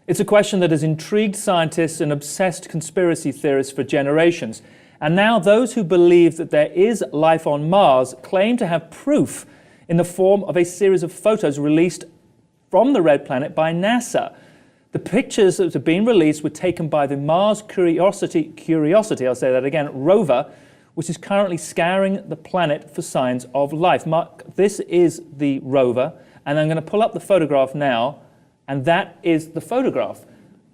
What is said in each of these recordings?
It's a question that has intrigued scientists and obsessed conspiracy theorists for generations. And now those who believe that there is life on Mars claim to have proof in the form of a series of photos released from the red planet by NASA. The pictures that have been released were taken by the Mars Curiosity, I'll say that again, rover, which is currently scouring the planet for signs of life. This is the rover, and I'm going to pull up the photograph now, and that is the photograph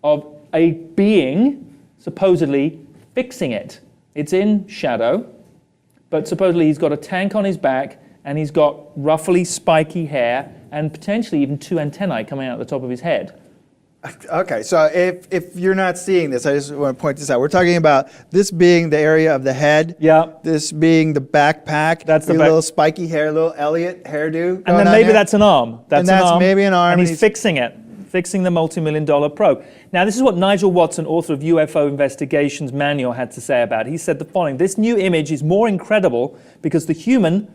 of a being supposedly fixing it. It's in shadow, but supposedly he's got a tank on his back, and he's got roughly spiky hair, and potentially even 2 antennae coming out the top of his head. Okay, so if you're not seeing this, I just want to point this out. We're talking about this being the area of the head. Yeah. This being the backpack. That's the little spiky hair, little Elliot hairdo. And then maybe that's an arm. That's maybe an arm. And he's fixing it, fixing the multi-million-dollar probe. Now, this is what Nigel Watson, author of UFO Investigations Manual, had to say about it. He said the following: "This new image is more incredible because the human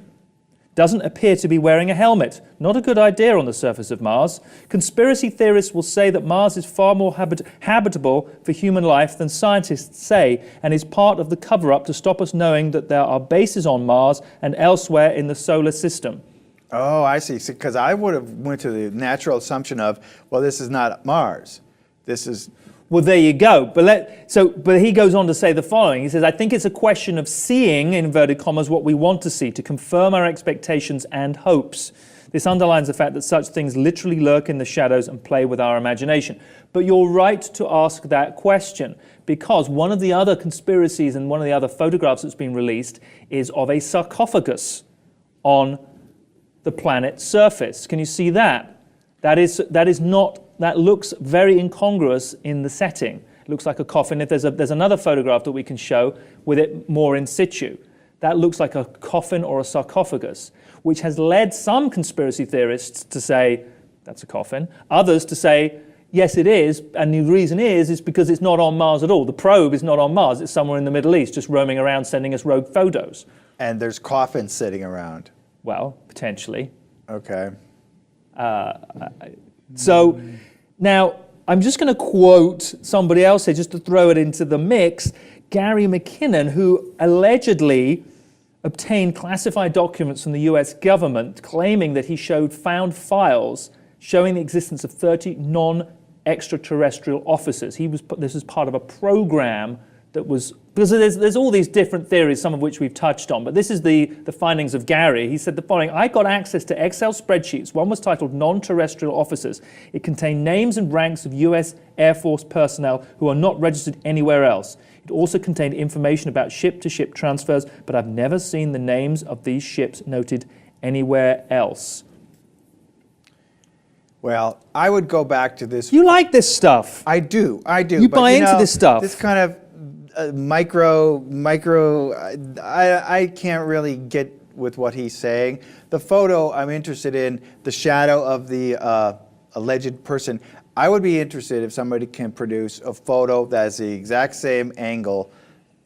doesn't appear to be wearing a helmet. Not a good idea on the surface of Mars. Conspiracy theorists will say that Mars is far more habitable for human life than scientists say, and is part of the cover-up to stop us knowing that there are bases on Mars and elsewhere in the solar system." Oh, I see. Because I would have went to the natural assumption of, well, this is not Mars. This is... Well, there you go. But he goes on to say the following. He says, "I think it's a question of seeing, in inverted commas, what we want to see, to confirm our expectations and hopes. This underlines the fact that such things literally lurk in the shadows and play with our imagination." But you're right to ask that question, because one of the other conspiracies and one of the other photographs that's been released is of a sarcophagus on the planet's surface. Can you see that? That looks very incongruous in the setting. It looks like a coffin. If there's another photograph that we can show with it more in situ. That looks like a coffin or a sarcophagus, which has led some conspiracy theorists to say, that's a coffin. Others to say, yes, it is, and the reason is because it's not on Mars at all. The probe is not on Mars. It's somewhere in the Middle East, just roaming around, sending us rogue photos. And there's coffins sitting around. Well, potentially. Okay. So now I'm just going to quote somebody else here just to throw it into the mix. Gary McKinnon, who allegedly obtained classified documents from the US government claiming that he found files showing the existence of 30 non-extraterrestrial officers. This was part of a program that was, because there's all these different theories, some of which we've touched on, but this is the findings of Gary. He said the following: "I got access to Excel spreadsheets. One was titled Non-Terrestrial Officers. It contained names and ranks of US Air Force personnel who are not registered anywhere else. It also contained information about ship-to-ship transfers, but I've never seen the names of these ships noted anywhere else." Well, I would go back to this. You like this stuff. I do. You buy into this stuff. This kind of micro, I can't really get with what he's saying. The photo, I'm interested in the shadow of the alleged person. I would be interested if somebody can produce a photo that is the exact same angle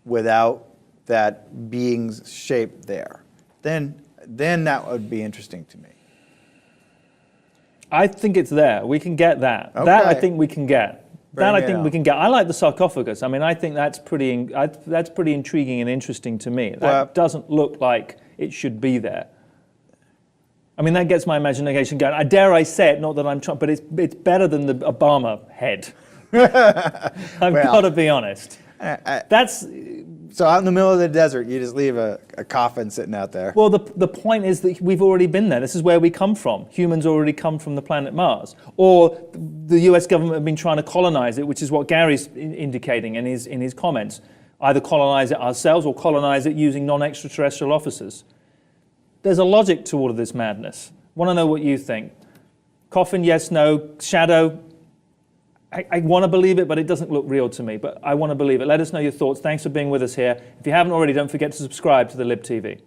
without that being's shape there. Then that would be interesting to me. I think it's there. We can get that. Okay. That I think we can get. Bring I it think on. we can get. I like the sarcophagus. I mean, I think that's pretty intriguing and interesting to me. That doesn't look like it should be there. I mean, that gets my imagination going. I dare I say it, not that I'm trying, but it's better than the Obama head. I've got to be honest. That's... So out in the middle of the desert, you just leave a coffin sitting out there. Well, the point is that we've already been there. This is where we come from. Humans already come from the planet Mars. Or the US government have been trying to colonize it, which is what Gary's indicating in his comments. Either colonize it ourselves or colonize it using non-extraterrestrial officers. There's a logic to all of this madness. Want to know what you think. Coffin, yes, no. Shadow, I want to believe it, but it doesn't look real to me. But I want to believe it. Let us know your thoughts. Thanks for being with us here. If you haven't already, don't forget to subscribe to the Lib TV.